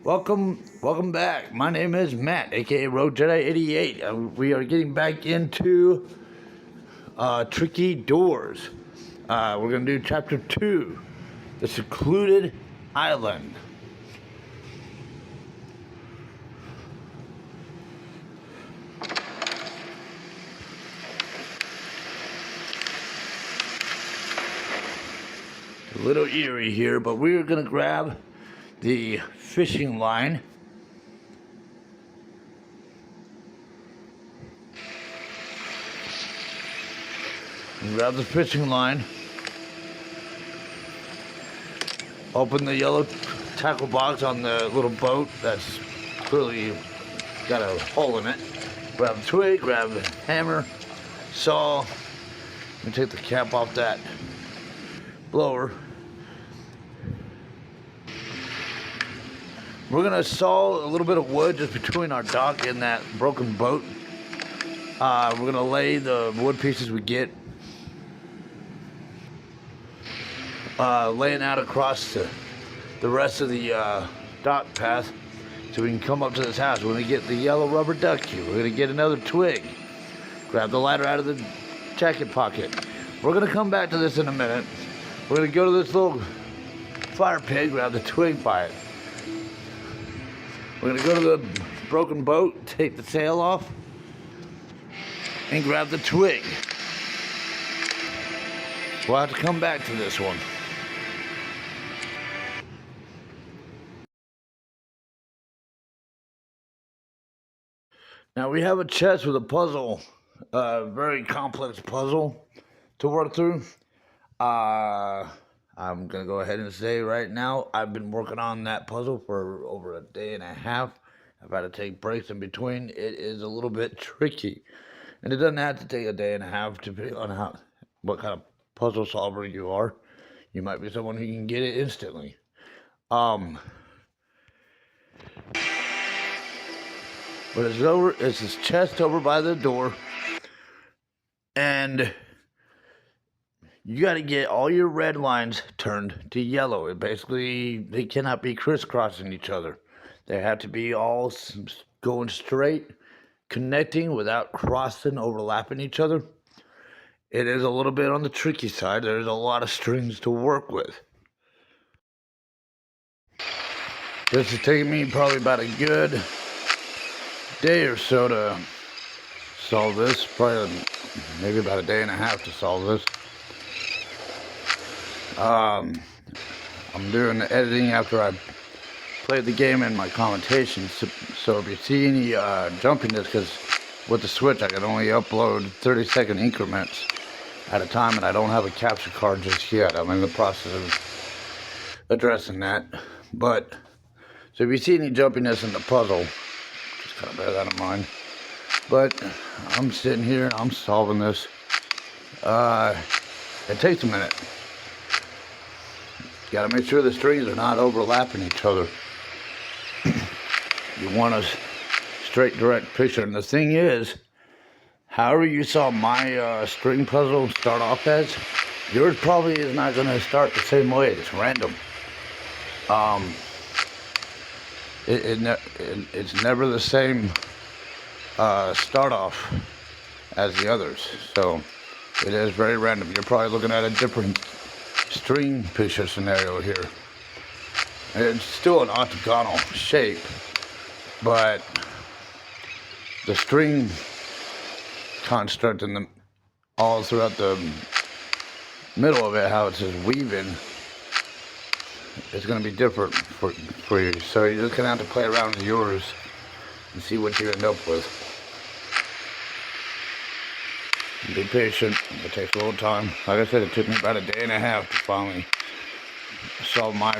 Welcome back. My name is Matt, aka Road Jedi 88. We are getting back into Tricky Doors. We're gonna do chapter 2, the Secluded Island. A little eerie here, but we're gonna grab the fishing line. Grab the fishing line. Open the yellow tackle box on the little boat that's clearly got a hole in it. Grab a twig, grab a hammer, saw. Let me take the cap off that blower. We're gonna saw a little bit of wood just between our dock and that broken boat. We're gonna lay the wood pieces we get, laying out across the rest of the dock path, so we can come up to this house. We're gonna get the yellow rubber duck here. We're gonna get another twig. Grab the ladder out of the jacket pocket. We're gonna come back to this in a minute. We're gonna go to this little fire pit, grab the twig by it. We're gonna go to the broken boat, take the sail off, and grab the twig. We'll have to come back to this one. Now we have a chest with a puzzle, a very complex puzzle to work through. I'm gonna go ahead and say right now, I've been working on that puzzle for over a day and a half. I've had to take breaks in between. It is a little bit tricky, and it doesn't have to take a day and a half depending on what kind of puzzle solver you are. You might be someone who can get it instantly. But it's this chest over by the door, and you got to get all your red lines turned to yellow. They cannot be crisscrossing each other. They have to be all going straight, connecting without crossing, overlapping each other. It is a little bit on the tricky side. There's a lot of strings to work with. This is taking me probably about a good day or so to solve this. Probably maybe about a day and a half to solve this. I'm doing the editing after I played the game and my commentations. So if you see any jumpiness, because with the Switch I can only upload 30-second increments at a time, and I don't have a capture card just yet. I'm in the process of addressing that. But so if you see any jumpiness in the puzzle, just kind of bear that in mind. But I'm sitting here and I'm solving this. It takes a minute. You gotta make sure the strings are not overlapping each other. You want a straight, direct picture. And the thing is, however you saw my string puzzle start off as, yours probably is not gonna start the same way. It's random. It's never the same start off as the others. So it is very random. You're probably looking at a different string picture scenario here. It's still an octagonal shape, but the string construct in all throughout the middle of it, how it's just weaving, it's going to be different for you. So you're just going to have to play around with yours and see what you end up with. Be patient. It takes a little time. Like I said, it took me about a day and a half to finally solve my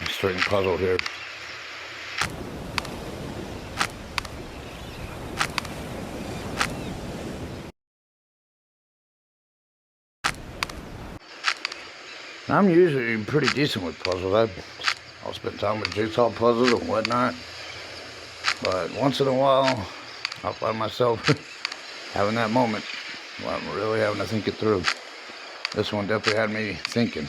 string puzzle here. I'm usually pretty decent with puzzles. I'll spend time with jigsaw puzzles and whatnot, but once in a while I'll find myself having that moment where I'm really having to think it through. This one definitely had me thinking.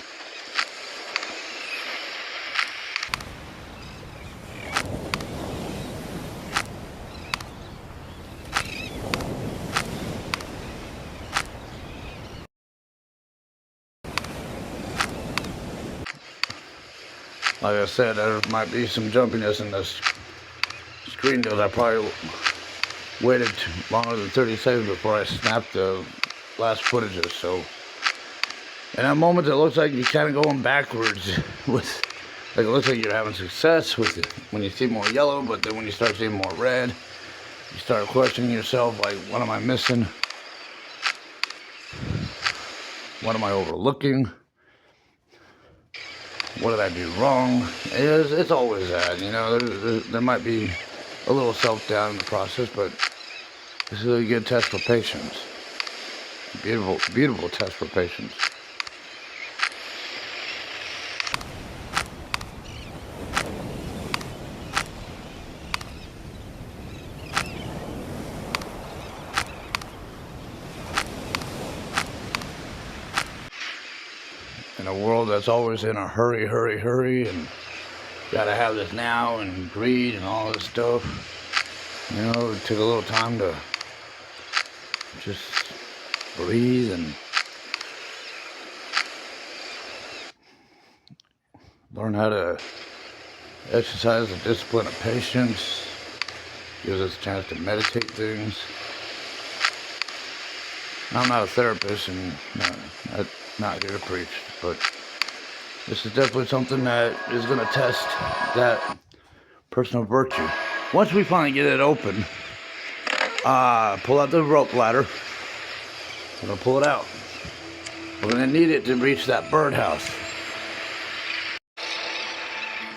Like I said, there might be some jumpiness in this screen because I probably waited longer than 30 seconds before I snapped the last footages. So in that moment, it looks like you're kind of going backwards with, like it looks like you're having success with it when you see more yellow, but then when you start seeing more red, you start questioning yourself, like, what am I missing? What am I overlooking? What did I do wrong? It's always that, you know. There might be a little self-doubt in the process, but this is a good test for patience. Beautiful, beautiful test for patience. In a world that's always in a hurry, hurry, hurry, and gotta have this now, and greed and all this stuff, you know, it took a little time to just breathe and learn how to exercise the discipline of patience. Gives us a chance to meditate things. I'm not a therapist and not here to preach, but this is definitely something that is going to test that personal virtue. Once we finally get it open, pull out the rope ladder. We're going to pull it out. We're going to need it to reach that birdhouse.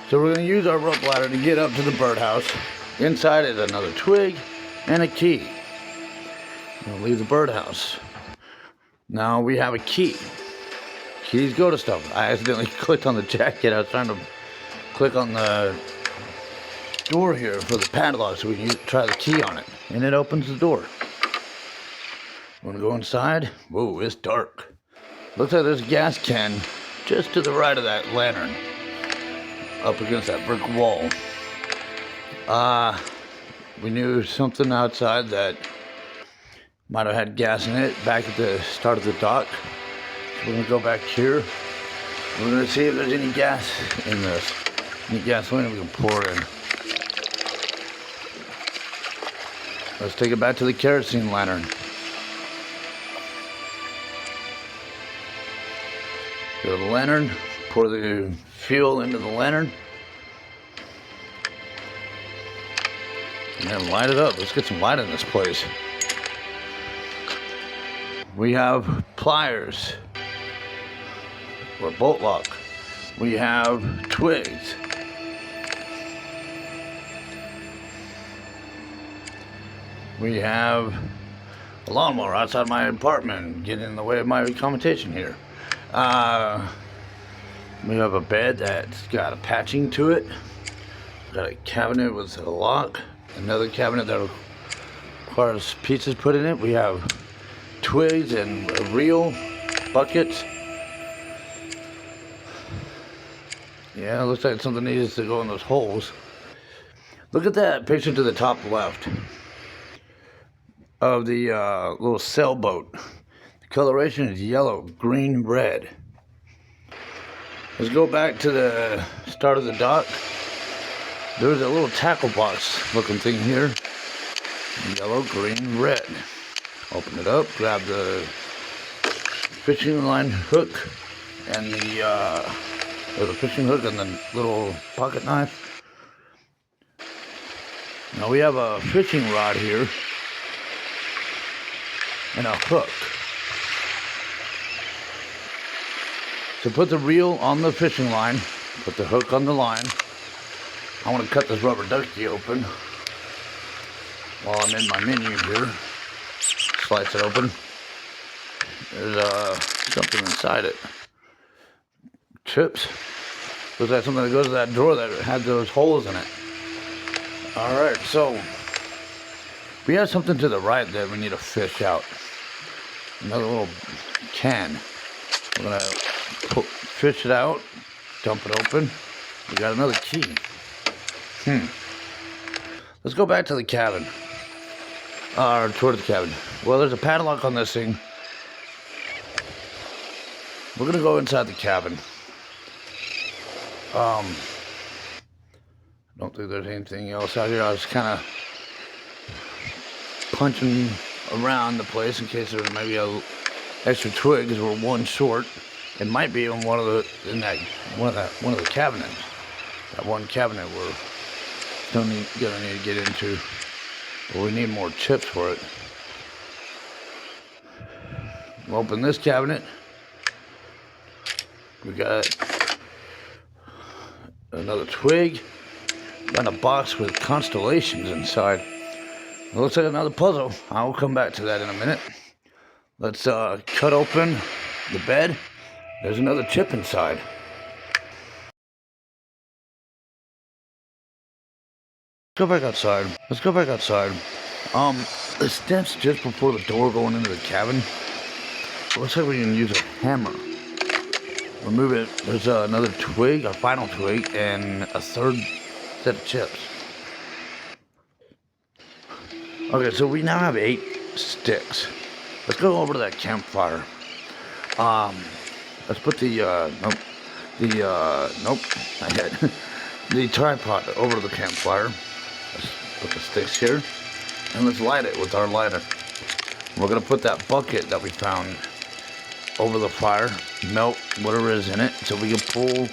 So we're going to use our rope ladder to get up to the birdhouse. Inside is another twig and a key. We'll leave the birdhouse. Now we have a key. Keys go to stuff. I accidentally clicked on the jacket. I was trying to click on the door here for the padlock so we can try the key on it. And it opens the door. Want to go inside? Whoa, it's dark. Looks like there's a gas can just to the right of that lantern. Up against that brick wall. We knew something outside that might have had gas in it back at the start of the dock. So we're going to go back here. We're going to see if there's any gas in this. Any gasoline we can pour in. Let's take it back to the kerosene lantern. Go to the lantern, pour the fuel into the lantern. And then light it up. Let's get some light in this place. We have pliers or bolt lock. We have twigs. We have a lawnmower outside my apartment getting in the way of my commentation here. We have a bed that's got a patching to it. Got a cabinet with a lock. Another cabinet that requires pieces put in it. We have twigs and a reel, buckets. Yeah, it looks like something needs to go in those holes. Look at that picture to the top left of the little sailboat. The coloration is yellow, green, red. Let's go back to the start of the dock. There's a little tackle box looking thing here. Yellow, green, red. Open it up, grab the fishing line hook and the fishing hook and the little pocket knife. Now we have a fishing rod here and a hook. So put the reel on the fishing line, put the hook on the line. I want to cut this rubber ducky open while I'm in my menu here. Slice it open. There's something inside it. Chips. Looks like something that goes to that drawer that had those holes in it. Alright, so we have something to the right that we need to fish out. Another little can. We're going to fish it out, dump it open. We got another key. Let's go back to the cabin. Or toward the cabin. Well, there's a padlock on this thing. We're going to go inside the cabin. I don't think there's anything else out here. I was kind of punching around the place in case there's maybe a extra twig, because we're one short. It might be in one of the cabinets. That one cabinet we're still gonna need to get into, but we need more chips for it. We'll open this cabinet. We got another twig. Got a box with constellations inside. It looks like another puzzle. I'll come back to that in a minute. Let's cut open the bed. There's another chip inside. Let's go back outside. The steps just before the door going into the cabin. Looks like we can use a hammer. Remove it. There's another twig, a final twig, and a third set of chips. Okay, so we now have 8 sticks. Let's go over to that campfire. Let's put the tripod over the campfire. Let's put the sticks here, and let's light it with our lighter. We're gonna put that bucket that we found over the fire, melt whatever is in it, so we can pull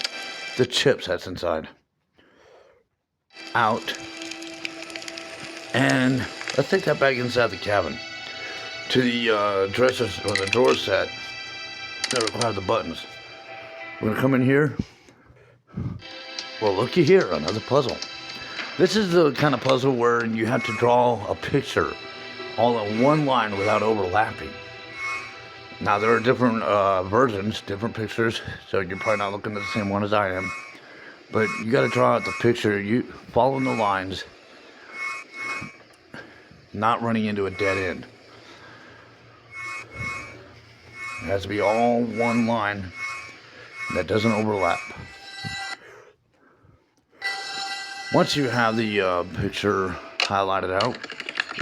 the chips that's inside out. And let's take that back inside the cabin to the dressers or the drawer set that require the buttons. We're gonna come in here. Well, looky here, another puzzle. This is the kind of puzzle where you have to draw a picture all in one line without overlapping. Now, there are different versions, different pictures, so you're probably not looking at the same one as I am. But you got to draw out the picture, you following the lines, not running into a dead end. It has to be all one line that doesn't overlap. Once you have the picture highlighted out,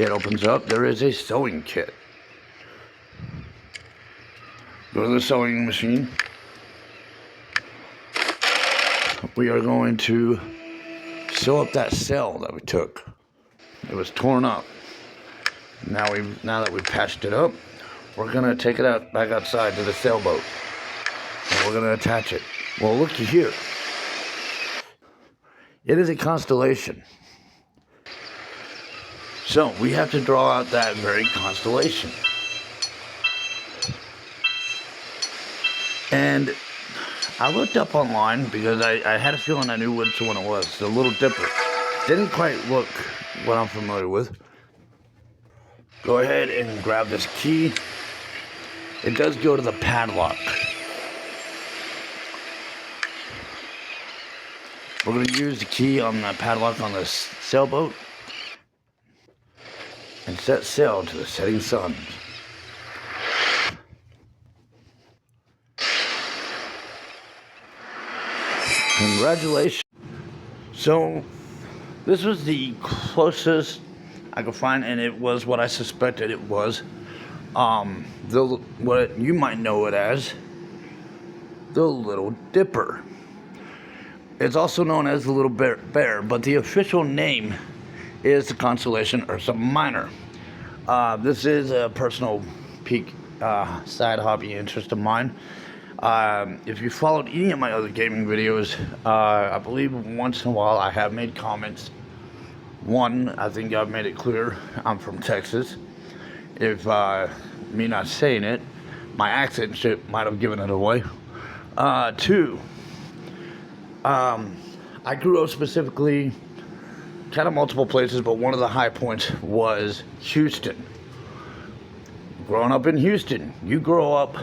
it opens up. There is a sewing kit. Go to the sewing machine. We are going to sew up that cell that we took. It was torn up. Now that we've patched it up, we're gonna take it out back outside to the sailboat, and we're gonna attach it. Well, looky here. It is a constellation. So we have to draw out that very constellation. And I looked up online because I had a feeling I knew which one it was. The Little Dipper. Didn't quite look what I'm familiar with. Go ahead and grab this key. It does go to the padlock. We're going to use the key on the padlock on this sailboat and set sail to the setting sun. Congratulations. So, this was the closest I could find, and it was what I suspected it was. What you might know it as the Little Dipper. It's also known as the Little Bear, but the official name is the constellation Ursa Minor. This is a personal peak side hobby interest of mine. If you followed any of my other gaming videos, I believe once in a while I have made comments. One, I think I've made it clear I'm from Texas. If me not saying it, my accent shit might have given it away. Two, I grew up specifically, kind of multiple places, but one of the high points was Houston. Growing up in Houston, you grow up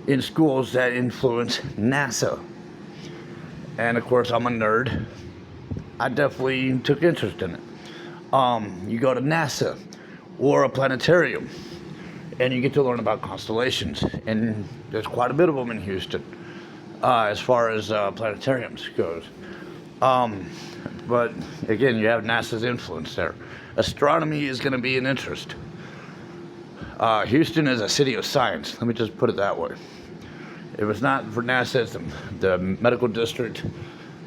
in schools that influence NASA. And of course, I'm a nerd. I definitely took interest in it. You go to NASA or a planetarium, and you get to learn about constellations. And there's quite a bit of them in Houston, as far as planetariums goes. But again, you have NASA's influence there. Astronomy is going to be an interest. Houston is a city of science. Let me just put it that way. If it's not for NASA, it's the medical district.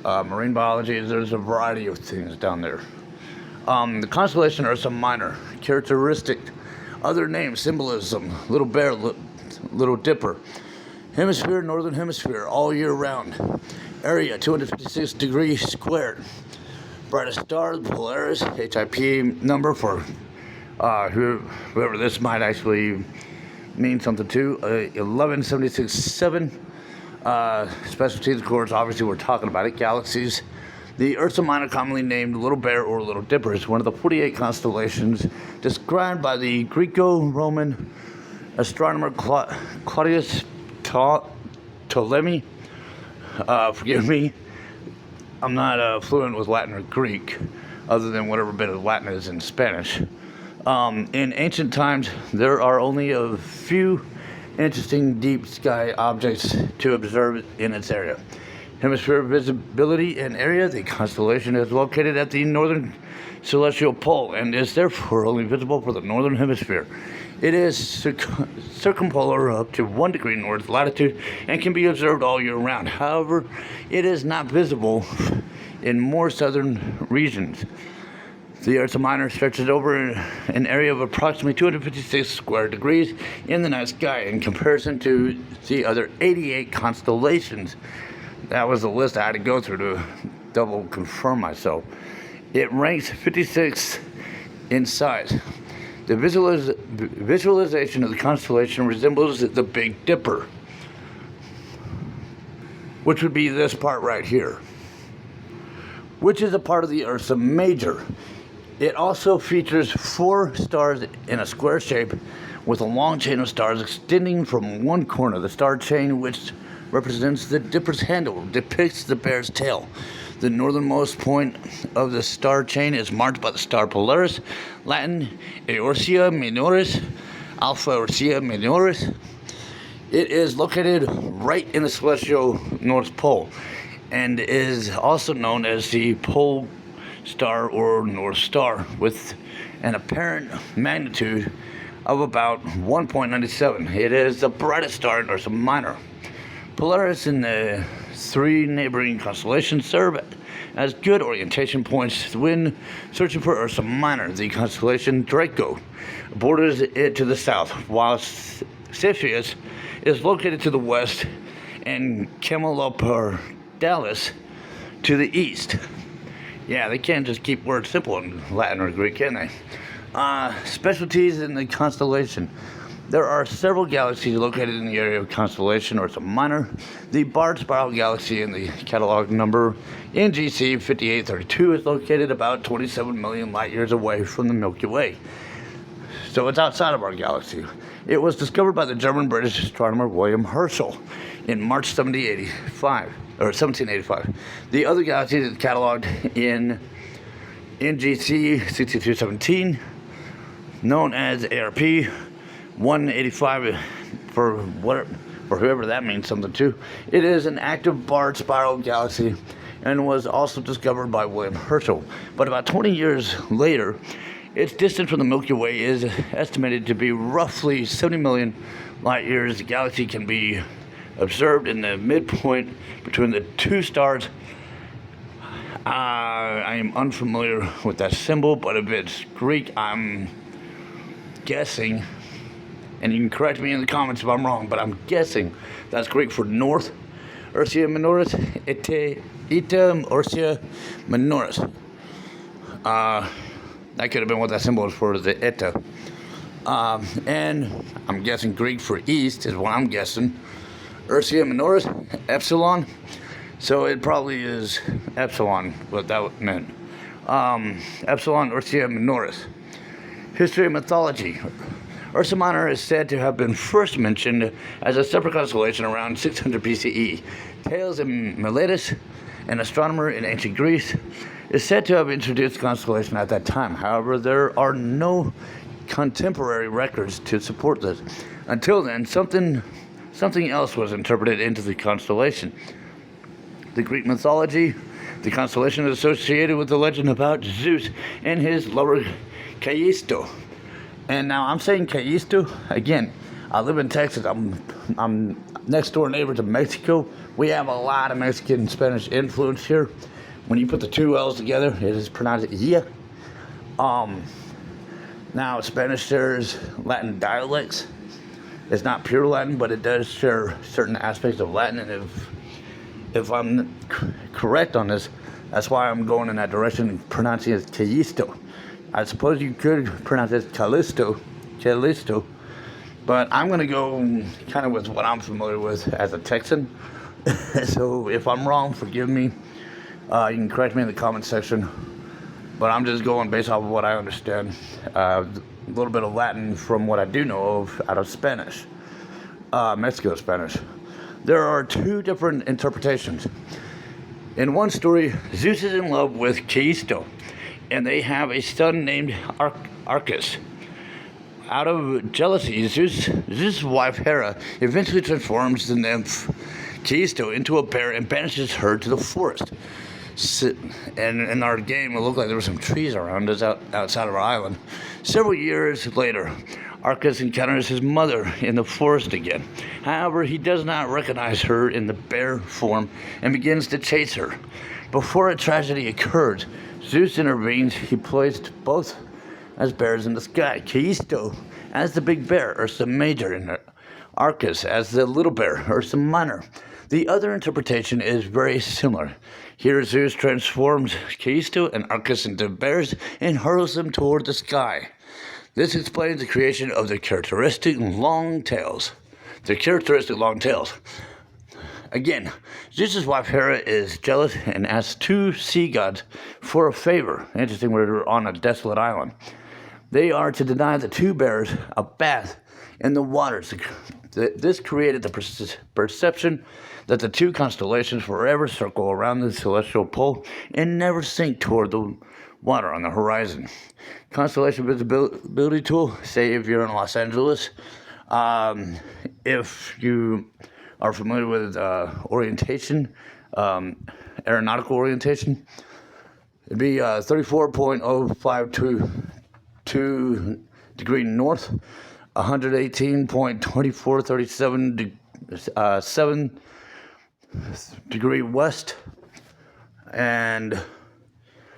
Marine biology, there's a variety of things down there. The constellation Ursa Minor, characteristic, other names, symbolism, Little Bear, Little Dipper. Hemisphere, Northern Hemisphere, all year round. Area, 256 degrees squared. Brightest star, the Polaris, HIP number for whoever this might actually mean something to, 1176.7. Specialties, of course, obviously we're talking about it, galaxies. The Ursa Minor, commonly named Little Bear or Little Dipper, is one of the 48 constellations described by the Greco-Roman astronomer Claudius Ptolemy. Forgive me, I'm not fluent with Latin or Greek, other than whatever bit of Latin is in Spanish. In ancient times, there are only a few interesting deep sky objects to observe in its area. Hemisphere visibility and area, the constellation is located at the northern celestial pole and is therefore only visible for the northern hemisphere. It is circumpolar up to 1 degree north latitude and can be observed all year round. However, it is not visible in more southern regions. The Ursa Minor stretches over an area of approximately 256 square degrees in the night sky in comparison to the other 88 constellations. That was the list I had to go through to double confirm myself. It ranks 56 in size. The visualization of the constellation resembles the Big Dipper, which would be this part right here, which is a part of the Ursa Major. It also features 4 stars in a square shape with a long chain of stars extending from one corner. The star chain, which represents the Dipper's handle, depicts the bear's tail. The northernmost point of the star chain is marked by the star Polaris, Latin Eorsia Minoris, Alpha Eorsia Minoris. It is located right in the celestial North Pole and is also known as the Pole Star or North Star, with an apparent magnitude of about 1.97. It is the brightest star in Ursa Minor. Polaris and the 3 neighboring constellations serve as good orientation points when searching for Ursa Minor. The constellation Draco borders it to the south, while Cepheus is located to the west and Camelopardalis to the east. Yeah, they can't just keep words simple in Latin or Greek, can they? Specialties in the constellation. There are several galaxies located in the area of constellation Ursa Minor. The Barred Spiral Galaxy in the catalog number NGC 5832 is located about 27 million light years away from the Milky Way. So it's outside of our galaxy. It was discovered by the German-British astronomer William Herschel in March 1785. The other galaxy is cataloged in NGC 6217, known as ARP 185 for whoever that means something to. It is an active barred spiral galaxy and was also discovered by William Herschel. But about 20 years later, its distance from the Milky Way is estimated to be roughly 70 million light years. The galaxy can be observed in the midpoint between the 2 stars. I am unfamiliar with that symbol, but if it's Greek, I'm guessing, and you can correct me in the comments if I'm wrong, but I'm guessing that's Greek for north. Ursa Minoris, Ita Ursa Minoris. That could have been what that symbol is for, the Eta. And I'm guessing Greek for east is what I'm guessing. Ursa Minoris, Epsilon. So it probably is Epsilon, what that meant. Epsilon Ursa Minoris. History and mythology. Ursa Minor is said to have been first mentioned as a separate constellation around 600 BCE. Thales and Miletus, an astronomer in ancient Greece, is said to have introduced the constellation at that time. However, there are no contemporary records to support this. Until then, something else was interpreted into the constellation. The Greek mythology, the constellation is associated with the legend about Zeus and his lover Callisto. And now I'm saying Callisto again. I live in Texas. I'm next door neighbor to Mexico. We have a lot of Mexican Spanish influence here. When you put the two L's together, it is pronounced yeah. Now Spanish shares Latin dialects. It's not pure Latin, but it does share certain aspects of Latin. And if I'm correct on this, that's why I'm going in that direction and pronouncing it Callisto. I suppose you could pronounce it Callisto, but I'm going to go kind of with what I'm familiar with as a Texan. So if I'm wrong, forgive me. You can correct me in the comment section. But I'm just going based off of what I understand. A little bit of Latin from what I do know of out of Spanish, Mexico Spanish. There are two different interpretations. In one story, Zeus is in love with Callisto, and they have a son named Arcus. Out of jealousy, Zeus' wife Hera eventually transforms the nymph Callisto into a bear and banishes her to the forest. And in our game, it looked like there were some trees around us outside of our island. Several years later, Arcus encounters his mother in the forest again. However, he does not recognize her in the bear form and begins to chase her. Before a tragedy occurs, Zeus intervenes. He placed both as bears in the sky. Callisto as the big bear, Ursa Major, and Arcus as the little bear, Ursa Minor. The other interpretation is very similar. Here Zeus transforms Callisto and Arcus into bears and hurls them toward the sky. This explains the creation of their characteristic long tails. Again, Zeus' wife Hera is jealous and asks two sea gods for a favor. Interesting, we're on a desolate island. They are to deny the two bears a bath in the waters. This created the perception that the two constellations forever circle around the celestial pole and never sink toward the water on the horizon. Constellation visibility tool, say if you're in Los Angeles, if you are familiar with orientation, aeronautical orientation, it'd be 34.052 degree north, 118.2437 7 degree west, and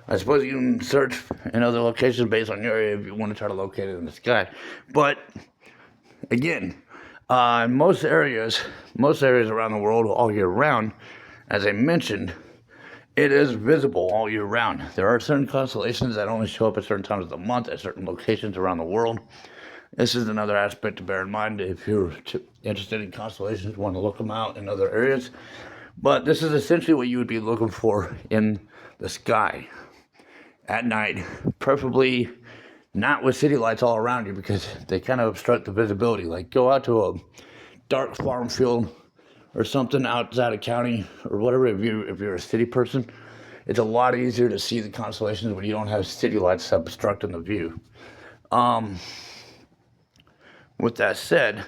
I suppose you can search in other locations based on your area if you want to try to locate it in the sky. But again, in most areas around the world all year round, as I mentioned, it is visible all year round. There are certain constellations that only show up at certain times of the month at certain locations around the world. This is another aspect to bear in mind if you're interested in constellations, want to look them out in other areas. But this is essentially what you would be looking for in the sky at night, preferably not with city lights all around you because they kind of obstruct the visibility. Like go out to a dark farm field or something outside of county or whatever. If you're a city person, it's a lot easier to see the constellations when you don't have city lights obstructing the view. With that said,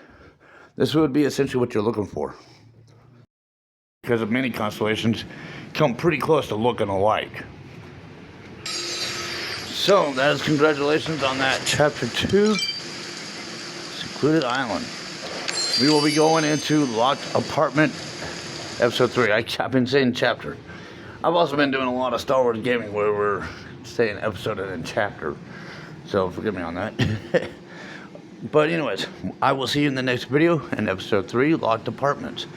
this would be essentially what you're looking for, because many constellations come pretty close to looking alike. So that is congratulations on that chapter 2, Secluded Island. We will be going into Locked Apartment, episode 3. I've been saying chapter. I've also been doing a lot of Star Wars gaming where we're saying episode and then chapter, so forgive me on that. But anyways, I will see you in the next video in episode 3, Locked Apartments.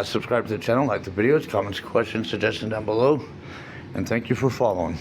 Subscribe to the channel, like the videos, comments, questions, suggestions down below, and thank you for following.